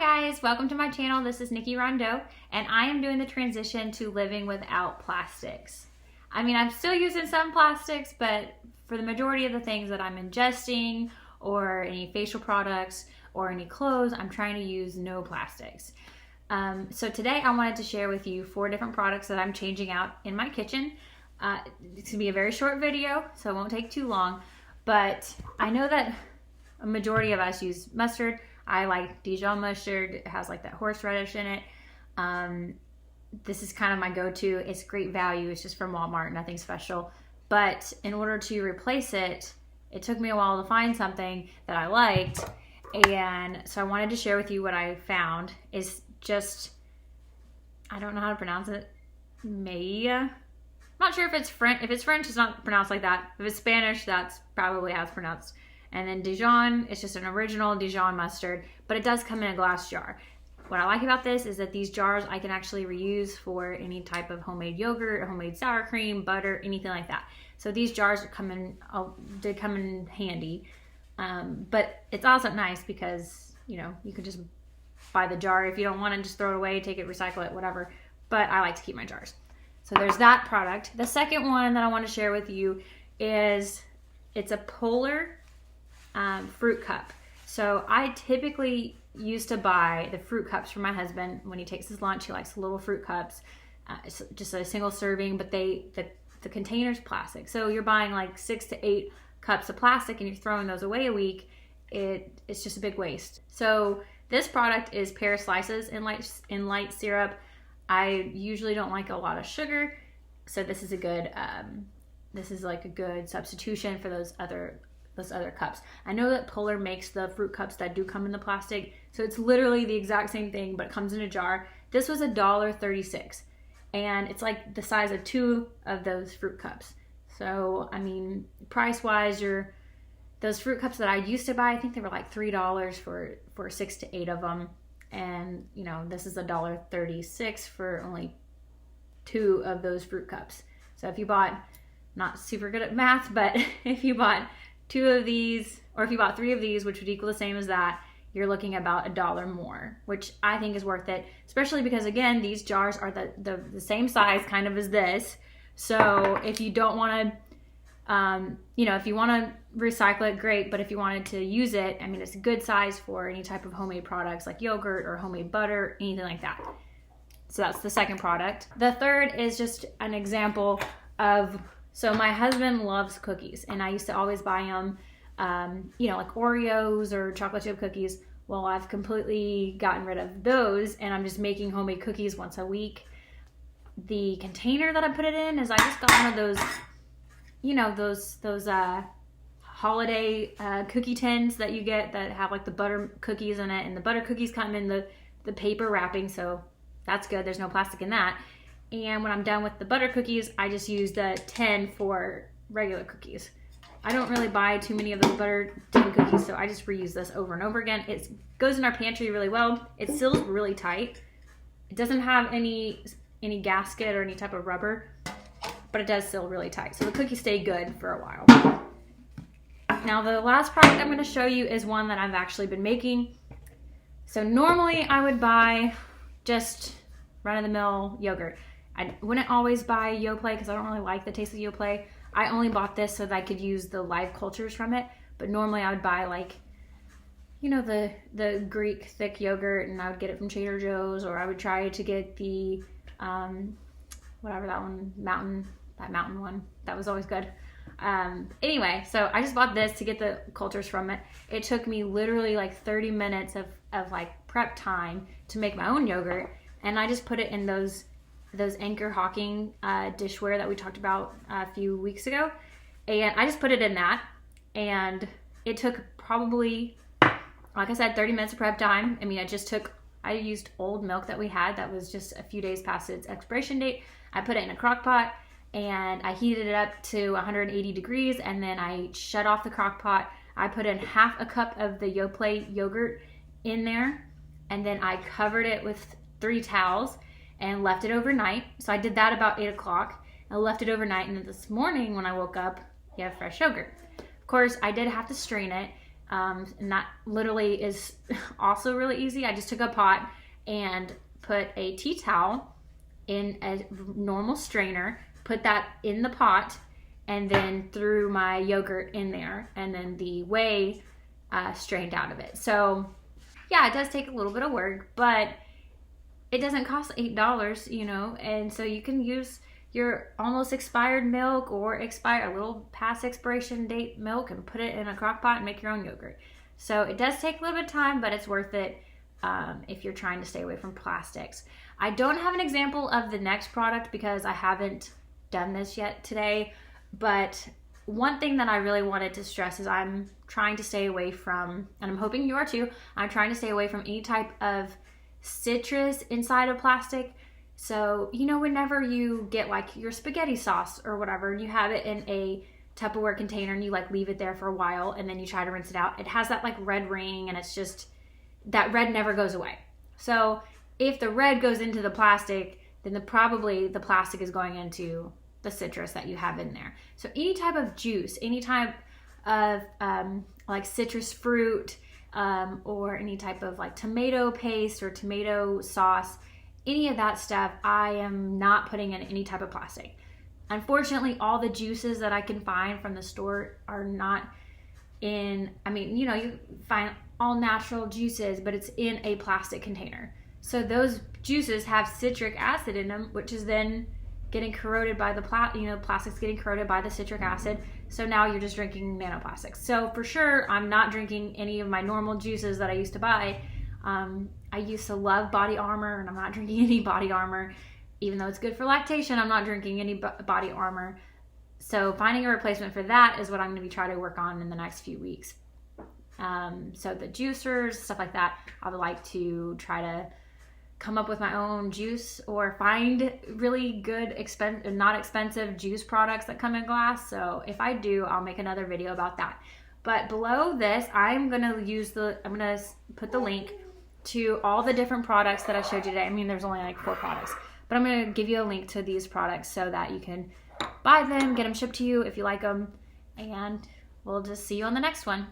guys, welcome to my channel. This is Nikki Rondeau, and I am doing the transition to living without plastics. I mean, I'm still using some plastics, but for the majority of the things that I'm ingesting or any facial products or any clothes, I'm trying to use no plastics. So today I wanted to share with you 4 different products that I'm changing out in my kitchen. It's gonna be a very short video, so it won't take too long, but I know that a majority of us use mustard. I like Dijon mustard. It has like that horseradish in it. This is kind of my go-to. It's great value. It's just from Walmart, nothing special. But in order to replace it, it took me a while to find something that I liked. And so I wanted to share with you what I found is just, I don't know how to pronounce it. Maya. I'm not sure if it's French. If it's French, it's not pronounced like that. If it's Spanish, that's probably how it's pronounced. And then Dijon, it's just an original Dijon mustard, but it does come in a glass jar. What I like about this is that these jars I can actually reuse for any type of homemade yogurt, homemade sour cream, butter, anything like that. So these jars did come in handy. But it's also nice because, you know, you can just buy the jar. If you don't want it, just throw it away, take it, recycle it, whatever. But I like to keep my jars. So there's that product. The second one that I want to share with you is, it's a Polar fruit cup. So I typically used to buy the fruit cups for my husband when he takes his lunch. He likes little fruit cups. It's just a single serving, but the container's plastic. So you're buying like 6 to 8 cups of plastic and you're throwing those away a week. It's just a big waste. So this product is pear slices in light syrup. I usually don't like a lot of sugar, so this is a good substitution for those other cups. I know that Polar makes the fruit cups that do come in the plastic, so it's literally the exact same thing, but it comes in a jar. This was $1.36, and it's like the size of 2 of those fruit cups. So, I mean, price-wise, those fruit cups that I used to buy, I think they were like $3 for 6 to 8 of them, and you know, this is $1.36 for only 2 of those fruit cups. So if you bought, not super good at math, but if you bought 2 of these, or if you bought 3 of these, which would equal the same as that, you're looking about $1 more, which I think is worth it, especially because, again, these jars are the same size kind of as this. So if you don't want to, if you want to recycle it, great, but if you wanted to use it, I mean, it's a good size for any type of homemade products like yogurt or homemade butter, anything like that. So that's the second product. The third is just an example of, so my husband loves cookies, and I used to always buy them, like Oreos or chocolate chip cookies. Well, I've completely gotten rid of those, and I'm just making homemade cookies once a week. The container that I put it in is, I just got one of those, those holiday cookie tins that you get that have like the butter cookies in it, and the butter cookies come in the paper wrapping, so that's good. There's no plastic in that. And when I'm done with the butter cookies, I just use the tin for regular cookies. I don't really buy too many of those butter tin cookies, so I just reuse this over and over again. It goes in our pantry really well. It seals really tight. It doesn't have any gasket or any type of rubber, but it does seal really tight. So the cookies stay good for a while. Now the last product I'm going to show you is one that I've actually been making. So normally I would buy just run-of-the-mill yogurt. I wouldn't always buy Yoplait because I don't really like the taste of Yoplait. I only bought this so that I could use the live cultures from it. But normally I would buy the Greek thick yogurt, and I would get it from Trader Joe's, or I would try to get the mountain one. That was always good. Anyway, so I just bought this to get the cultures from it. It took me literally like 30 minutes of like prep time to make my own yogurt, and I just put it in those Anchor Hawking dishware that we talked about a few weeks ago, and I just put it in that, and it took probably, like I said, 30 minutes of prep time. I mean, I used old milk that we had that was just a few days past its expiration date. I put it in a crock pot, and I heated it up to 180 degrees, and then I shut off the crock pot. I put in half a cup of the Yoplait yogurt in there, and then I covered it with 3 towels and left it overnight. So I did that about 8 o'clock. I left it overnight, and then this morning when I woke up, you have fresh yogurt. Of course, I did have to strain it. And that literally is also really easy. I just took a pot and put a tea towel in a normal strainer, put that in the pot, and then threw my yogurt in there, and then the whey strained out of it. So yeah, it does take a little bit of work, but it doesn't cost $8, you know, and so you can use your almost expired milk or a little past expiration date milk and put it in a crock pot and make your own yogurt. So it does take a little bit of time, but it's worth it if you're trying to stay away from plastics. I don't have an example of the next product because I haven't done this yet today, but one thing that I really wanted to stress is I'm trying to stay away from, and I'm hoping you are too, I'm trying to stay away from any type of citrus inside of plastic. So, you know, whenever you get like your spaghetti sauce or whatever, and you have it in a Tupperware container and you like leave it there for a while and then you try to rinse it out, it has that like red ring, and it's just, that red never goes away. So if the red goes into the plastic, then probably the plastic is going into the citrus that you have in there. So any type of juice, any type of like citrus fruit, or any type of like tomato paste or tomato sauce, any of that stuff, I am not putting in any type of plastic. Unfortunately, all the juices that I can find from the store are not in, I mean, you know, you find all natural juices, but it's in a plastic container. So those juices have citric acid in them, which is then getting corroded by the plastic's getting corroded by the citric acid. So now you're just drinking nanoplastics. So for sure, I'm not drinking any of my normal juices that I used to buy. I used to love Body Armor, and I'm not drinking any Body Armor. Even though it's good for lactation, I'm not drinking any Body Armor. So finding a replacement for that is what I'm going to be trying to work on in the next few weeks. So the juicers, stuff like that, I would like to try to come up with my own juice or find really good, not expensive juice products that come in glass. So if I do, I'll make another video about that. But below this, I'm going to put the link to all the different products that I showed you today. I mean, there's only like 4 products, but I'm going to give you a link to these products so that you can buy them, get them shipped to you if you like them, and we'll just see you on the next one.